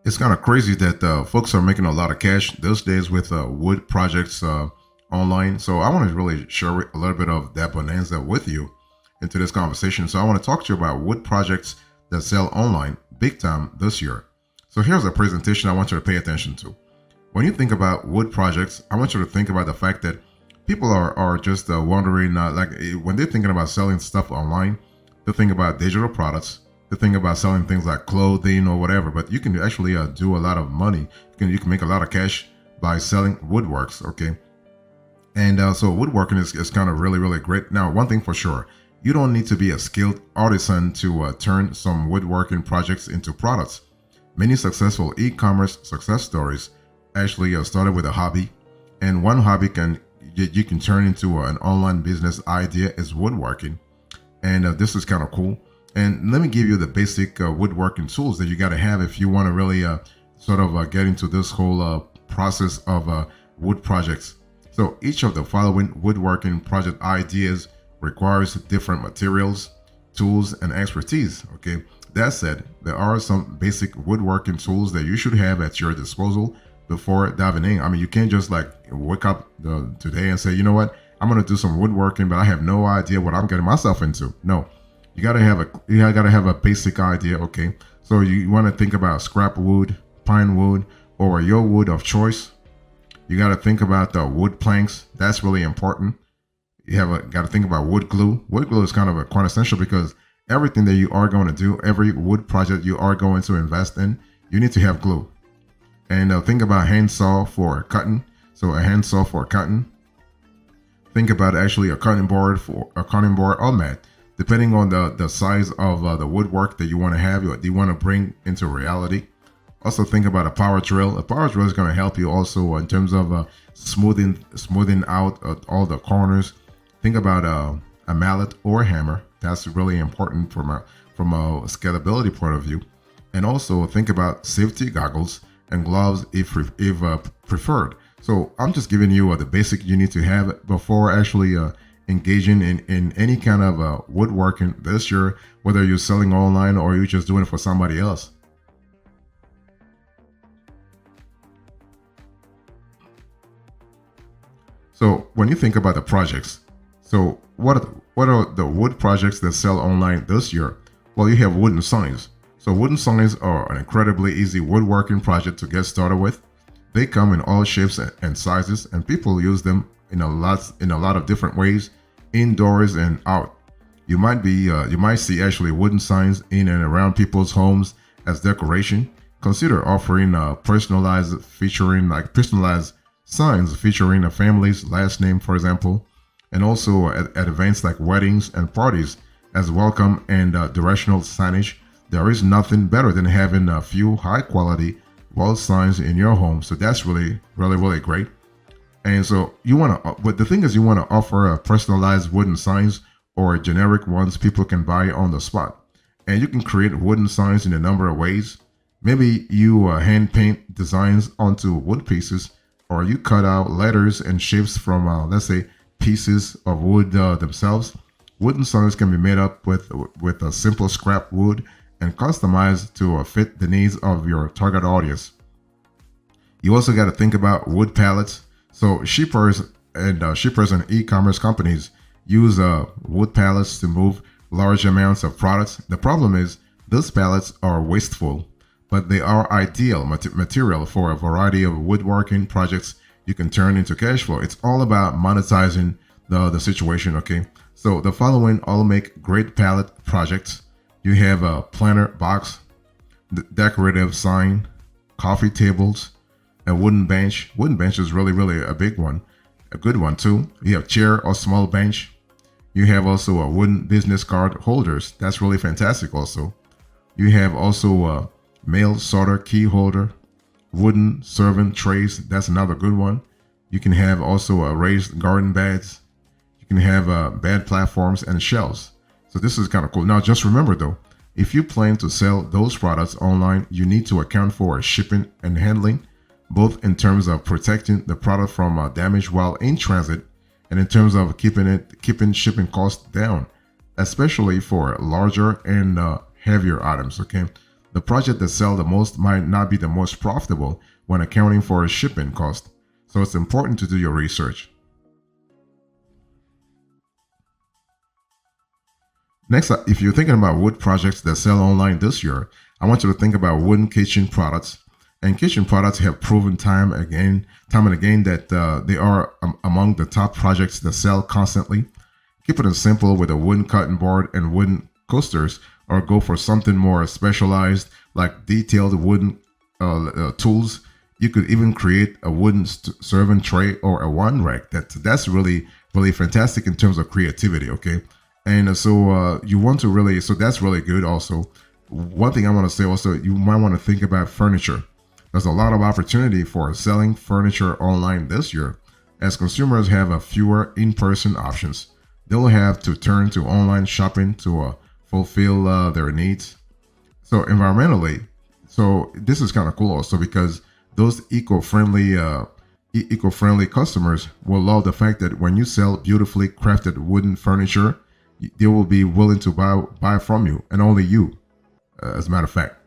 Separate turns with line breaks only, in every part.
It's kind of crazy that folks are making a lot of cash those days with wood projects online. So I want to really share a little bit of that bonanza with you into this conversation. So I want to talk to you about wood projects that sell online big time this year. So here's a presentation I want you to pay attention to. When you think about wood projects, I want you to think about the fact that people are just wondering, when they're thinking about selling stuff online, they think about digital products. They think about selling things like clothing or whatever. But you can actually do a lot of money. You can make a lot of cash by selling woodworks. Okay, and so woodworking is kind of really great. Now, one thing for sure, you don't need to be a skilled artisan to turn some woodworking projects into products. Many successful e-commerce success stories actually started with a hobby, and one hobby you can turn into an online business idea is woodworking. And this is kind of cool. And let me give you the basic woodworking tools that you got to have if you want to really get into this whole process of wood projects. So each of the following woodworking project ideas requires different materials, tools, and expertise. Okay, that said, there are some basic woodworking tools that you should have at your disposal before diving in. I mean, you can't just like wake up today and say, you know what, I'm gonna do some woodworking, but I have no idea what I'm getting myself into. No, you gotta have a basic idea. Okay, so you want to think about scrap wood, pine wood, or your wood of choice. You got to think about the wood planks. That's really important. Got to think about wood glue. Wood glue is kind of a quite essential because everything that you are going to do, every wood project you are going to invest in, you need to have glue. And think about hand saw for cutting. So a hand saw for cutting. Think about actually a cutting board or mat, depending on the size of the woodwork that you want to have, or you want to bring into reality. Also think about a power drill. A power drill is going to help you also in terms of smoothing out all the corners. Think about a mallet or a hammer. That's really important from a scalability point of view. And also think about safety goggles and gloves if preferred. So I'm just giving you the basic you need to have before actually engaging in any kind of woodworking this year, whether you're selling online or you're just doing it for somebody else. So when you think about the projects, so what are the wood projects that sell online this year? Well, you have wooden signs. So wooden signs are an incredibly easy woodworking project to get started with. They come in all shapes and sizes, and people use them in a lot of different ways, indoors and out. You might see actually wooden signs in and around people's homes as decoration. Consider offering personalized signs featuring a family's last name, for example, and also at events like weddings and parties as welcome and directional signage. There is nothing better than having a few high quality wall signs in your home. So that's really great. And so but the thing is, you want to offer personalized wooden signs or generic ones people can buy on the spot. And you can create wooden signs in a number of ways. Maybe you hand paint designs onto wood pieces, or you cut out letters and shapes from, let's say, pieces of wood themselves. Wooden signs can be made up with a simple scrap wood and customized to fit the needs of your target audience. You also got to think about wood pallets. So shippers and e-commerce companies use wood pallets to move large amounts of products. The problem is those pallets are wasteful, but they are ideal material for a variety of woodworking projects you can turn into cash flow. It's all about monetizing the situation. Okay, so the following all make great pallet projects. You have a planter box, decorative sign, coffee tables, a wooden bench. Wooden bench is really a big one, a good one too. You have chair or small bench. You have also a wooden business card holders. That's really fantastic also. You have also a mail sorter key holder, wooden servant trays. That's another good one. You can have also a raised garden beds. You can have bed platforms and shelves. So this is kind of cool. Now, just remember though, if you plan to sell those products online, you need to account for shipping and handling, both in terms of protecting the product from damage while in transit, and in terms of keeping shipping costs down, especially for larger and heavier items. Okay, The project that sell the most might not be the most profitable when accounting for a shipping cost. So it's important to do your research. Next, if you're thinking about wood projects that sell online this year, I want you to think about wooden kitchen products. And kitchen products have proven time and again that they are among the top projects that sell constantly. Keep it as simple with a wooden cutting board and wooden coasters, or go for something more specialized like detailed wooden tools. You could even create a wooden serving tray or a wine rack. That's really fantastic in terms of creativity. Okay, and you want to really, so that's really good. Also, one thing I want to say also, you might want to think about furniture. There's a lot of opportunity for selling furniture online this year, as consumers have a fewer in-person options. They'll have to turn to online shopping to fulfill their needs. So environmentally, so this is kind of cool also, because those eco-friendly customers will love the fact that when you sell beautifully crafted wooden furniture, they will be willing to buy from you, and only you, as a matter of fact.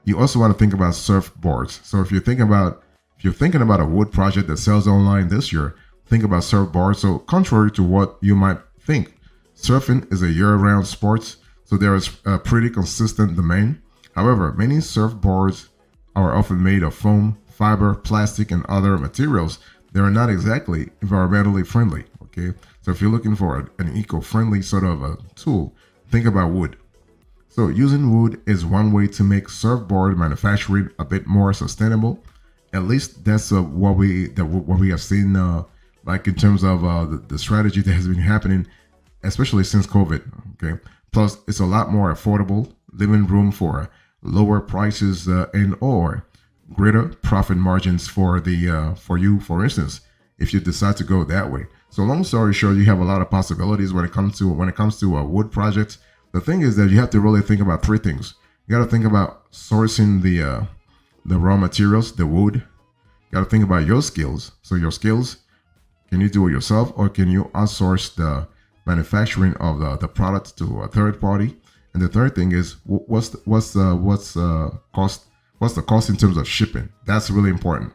You also want to think about surfboards. So if you're thinking about a wood project that sells online this year, think about surfboards. So contrary to what you might think, surfing is a year-round sport, so there is a pretty consistent demand. However, many surfboards are often made of foam, fiber, plastic, and other materials. They are not exactly environmentally friendly. Okay, so if you're looking for an eco-friendly sort of a tool, think about wood. So using wood is one way to make surfboard manufacturing a bit more sustainable. At least that's what we have seen, like in terms of the strategy that has been happening, especially since COVID. Okay, plus it's a lot more affordable, leaving room for lower prices and or greater profit margins for you, for instance, if you decide to go that way. So long story short, you have a lot of possibilities when it comes to a wood project. The thing is that you have to really think about three things. You got to think about sourcing the raw materials, the wood. You got to think about your skills. So your skills, can you do it yourself, or can you outsource the manufacturing of the product to a third party? And the third thing is, what's the cost in terms of shipping? That's really important.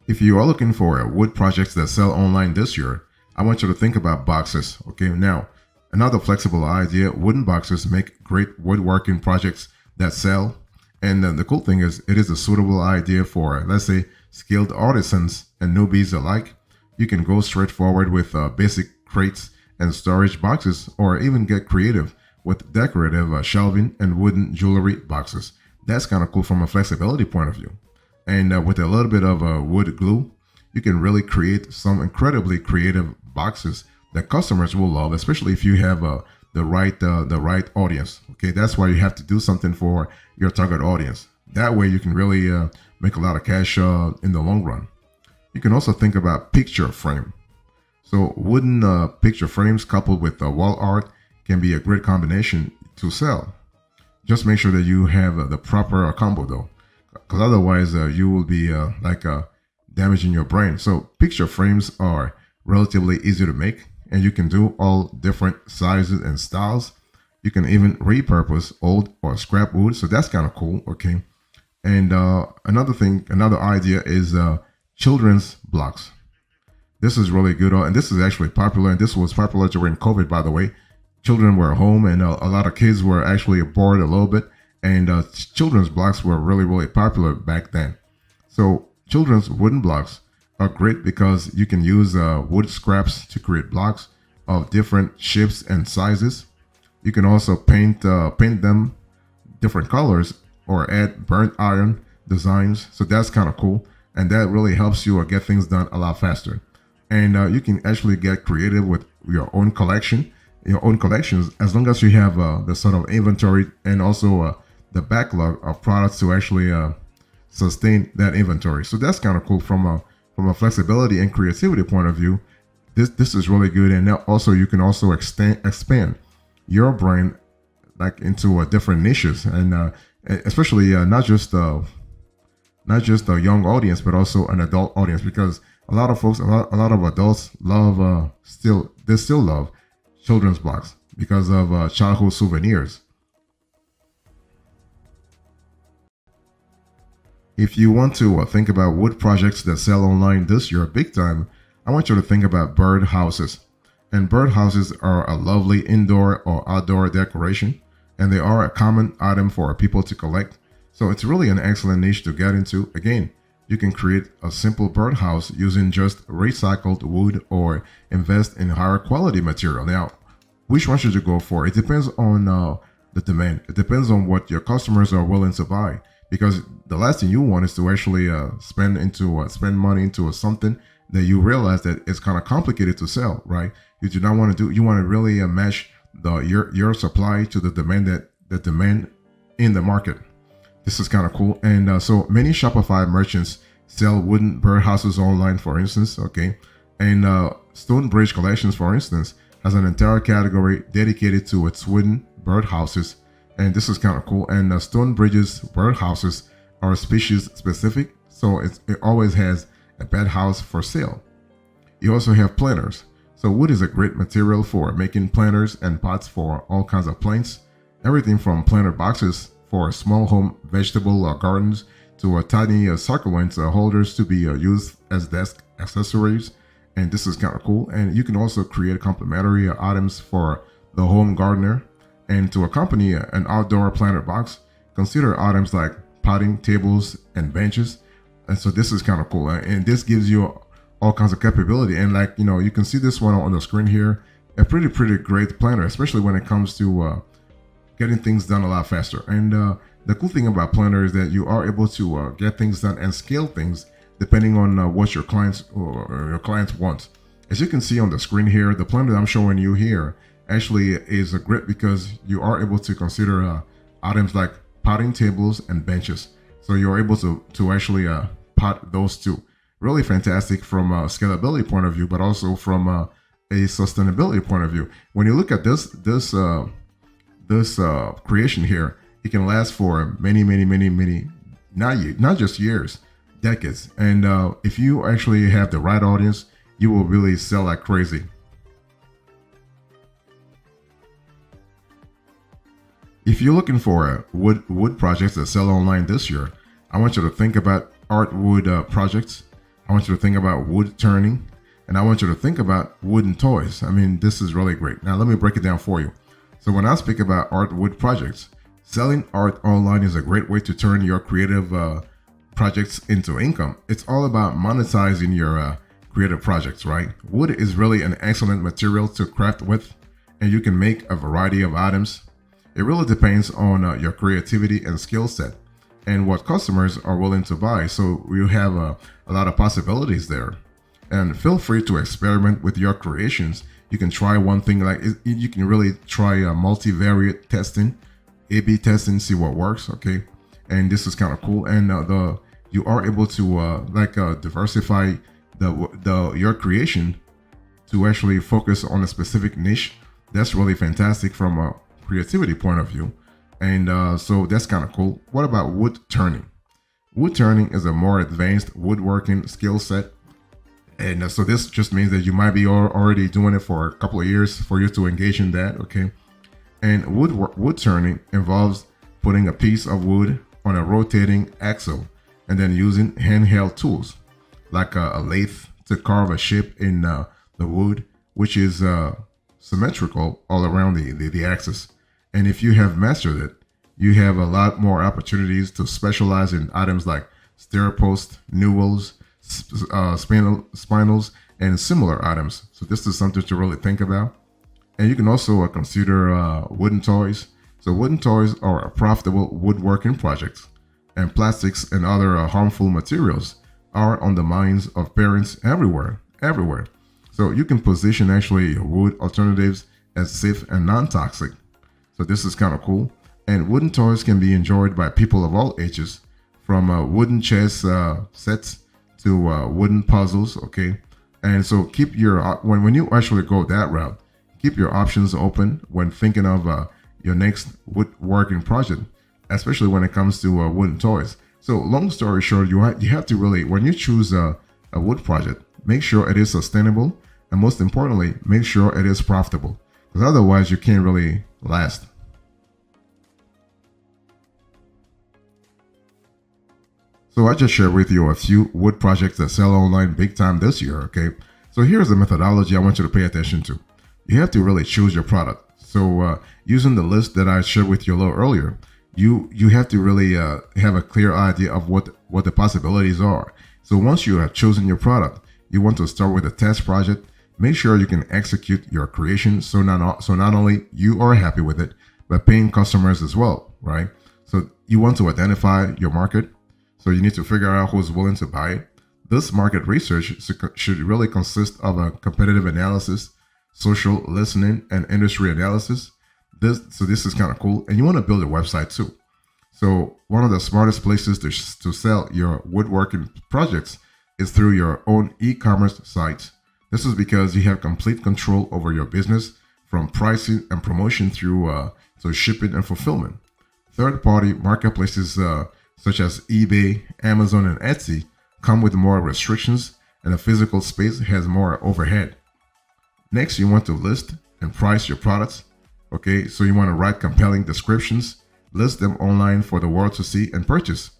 If you are looking for wood projects that sell online this year, I want you to think about boxes. Okay, now another flexible idea: wooden boxes make great woodworking projects that sell. And the cool thing is, it is a suitable idea for, let's say, skilled artisans and newbies alike. You can go straight forward with basic crates and storage boxes, or even get creative with decorative shelving and wooden jewelry boxes. That's kind of cool from a flexibility point of view. And with a little bit of wood glue, you can really create some incredibly creative boxes that customers will love, especially if you have the right audience. Okay, that's why you have to do something for your target audience. That way, you can really make a lot of cash in the long run. You can also think about picture frame. So wooden picture frames coupled with wall art can be a great combination to sell. Just make sure that you have the proper combo though, because otherwise you will be damaging your brain. So picture frames are relatively easy to make, and you can do all different sizes and styles. You can even repurpose old or scrap wood, so that's kind of cool. Okay, and another idea is children's blocks. This is really good, and this is actually popular, and this was popular during COVID, by the way. Children were home, and a lot of kids were actually bored a little bit, and children's blocks were really popular back then. So children's wooden blocks are great because you can use wood scraps to create blocks of different shapes and sizes. You can also paint them different colors or add burnt iron designs. So that's kind of cool, and that really helps you get things done a lot faster. And you can actually get creative with your own collections, as long as you have the sort of inventory and also the backlog of products to actually sustain that inventory. So that's kind of cool from a flexibility and creativity point of view. This is really good, and now also you can also expand your brain like into different niches, and especially not just a young audience, but also an adult audience, because a lot of folks, a lot of adults love still love children's blocks. because of childhood souvenirs. If you want to think about wood projects that sell online this year big time, I want you to think about bird houses. And bird houses are a lovely indoor or outdoor decoration, and they are a common item for people to collect. So it's really an excellent niche to get into. Again, you can create a simple birdhouse using just recycled wood or invest in higher quality material. Now, which one should you go for? It depends on the demand. It depends on what your customers are willing to buy. Because the last thing you want is to actually spend money into something that you realize that it's kind of complicated to sell, right? You do not want to do. You want to really match your supply to the demand the demand in the market. This is kind of cool. And so many Shopify merchants sell wooden birdhouses online, for instance. Okay, and Stonebridge Collections, for instance, has an entire category dedicated to its wooden birdhouses. And this is kind of cool. And Stonebridge's birdhouses are species specific, so it always has a bed house for sale. You also have planters. So wood is a great material for making planters and pots for all kinds of plants. Everything from planter boxes for small home vegetable gardens to tiny succulent holders to be used as desk accessories. And this is kind of cool. And you can also create complementary items for the home gardener. And to accompany an outdoor planter box, consider items like potting tables and benches. And so this is kind of cool. And this gives you all kinds of capability. And like, you can see this one on the screen here, a pretty great planner, especially when it comes to getting things done a lot faster. And the cool thing about planner is that you are able to get things done and scale things depending on what your clients want. As you can see on the screen here, the planner that I'm showing you here actually is a great because you are able to consider items like potting tables and benches. So you're able to actually pot those two. Really fantastic from a scalability point of view, but also from a sustainability point of view. When you look at this creation here, it can last for many, not just years, decades. And if you actually have the right audience, you will really sell like crazy. If you're looking for wood projects that sell online this year, I want you to think about art wood projects. I want you to think about wood turning, and I want you to think about wooden toys. I mean, this is really great. Now, let me break it down for you. So when I speak about art wood projects, selling art online is a great way to turn your creative projects into income. It's all about monetizing your creative projects, right? Wood is really an excellent material to craft with, and you can make a variety of items. It really depends on your creativity and skill set and what customers are willing to buy. So you have a lot of possibilities there. And feel free to experiment with your creations. You can try one thing, like you can really try multivariate testing, A/B testing, see what works. Okay, and this is kind of cool. And you are able to diversify your creation to actually focus on a specific niche. That's really fantastic from a creativity point of view. And so that's kind of cool. What about wood turning? Wood turning is a more advanced woodworking skill set. And so this just means that you might be already doing it for a couple of years for you to engage in that, okay? And wood turning involves putting a piece of wood on a rotating axle and then using handheld tools like a lathe to carve a shape in the wood, which is symmetrical all around the axis. And if you have mastered it, you have a lot more opportunities to specialize in items like stair posts, newels, spindles, and similar items. So this is something to really think about. And you can also consider wooden toys. So wooden toys are a profitable woodworking project, and plastics and other harmful materials are on the minds of parents everywhere. So you can position actually your wood alternatives as safe and non-toxic. So this is kind of cool. And wooden toys can be enjoyed by people of all ages, from wooden chess sets to wooden puzzles, okay? And so keep your, when you actually go that route, keep your options open when thinking of your next woodworking project, especially when it comes to wooden toys. So long story short, you have to really, when you choose a wood project, make sure it is sustainable, and most importantly, make sure it is profitable. because otherwise you can't really last. So I just shared with you a few wood projects that sell online big time this year, okay? So here's the methodology I want you to pay attention to. You have to really choose your product. So using the list that I shared with you a little earlier, you have to really have a clear idea of what the possibilities are. So once you have chosen your product, you want to start with a test project. Make sure you can execute your creation so not only you are happy with it, but paying customers as well, right? So you want to identify your market. So you need to figure out who's willing to buy it. This market research should really consist of a competitive analysis, social listening, and industry analysis. This is kind of cool. And you want to build a website too. So one of the smartest places to sell your woodworking projects is through your own e-commerce sites. This is because you have complete control over your business, from pricing and promotion through to shipping and fulfillment. Third-party marketplaces such as eBay, Amazon, and Etsy come with more restrictions, and a physical space has more overhead. Next, you want to list and price your products. Okay, so you want to write compelling descriptions, list them online for the world to see and purchase.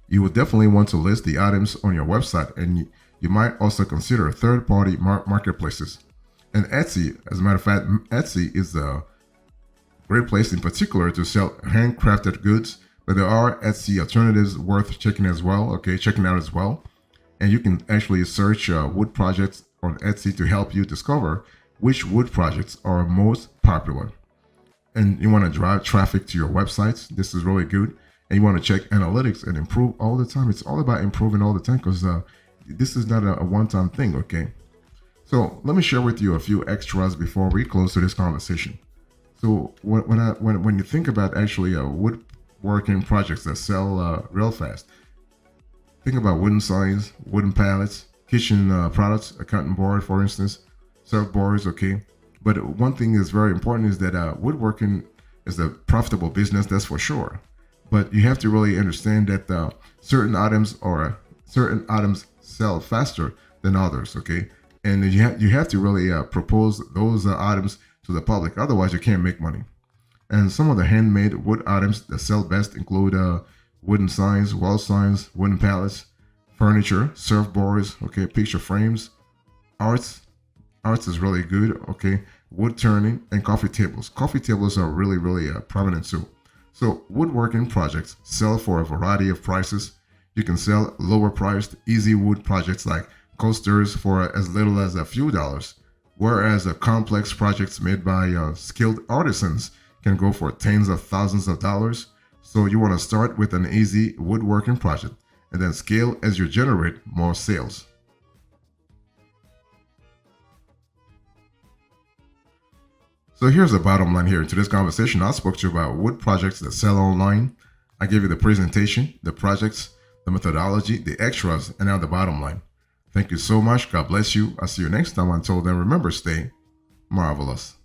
You will definitely want to list the items on your website, and you might also consider third-party marketplaces. And Etsy, as a matter of fact, Etsy is a great place in particular to sell handcrafted goods, but there are Etsy alternatives worth checking as well. Okay, checking out as well. And you can actually search wood projects on Etsy to help you discover which wood projects are most popular. And you want to drive traffic to your websites. This is really good. And you want to check analytics and improve all the time. It's all about improving all the time, because this is not a one-time thing, okay? So let me share with you a few extras before we close to this conversation. So when you think about actually woodworking projects that sell real fast, think about wooden signs, wooden pallets, kitchen products, a cutting board, for instance, surfboards, okay? But one thing that's very important is that woodworking is a profitable business, that's for sure. But you have to really understand that certain items sell faster than others, okay? And you have to really propose those items to the public. Otherwise, you can't make money. And some of the handmade wood items that sell best include wooden signs, wall signs, wooden pallets, furniture, surfboards, okay, picture frames, arts. Arts is really good, okay? Wood turning and coffee tables. Coffee tables are really, really prominent too. So woodworking projects sell for a variety of prices. You can sell lower priced, easy wood projects like coasters for as little as a few dollars, whereas complex projects made by skilled artisans can go for tens of thousands of dollars. So you want to start with an easy woodworking project and then scale as you generate more sales. So here's the bottom line here. In today's conversation, I spoke to you about wood projects that sell online. I gave you the presentation, the projects, the methodology, the extras, and now the bottom line. Thank you so much. God bless you. I'll see you next time. Until then, remember, stay marvelous.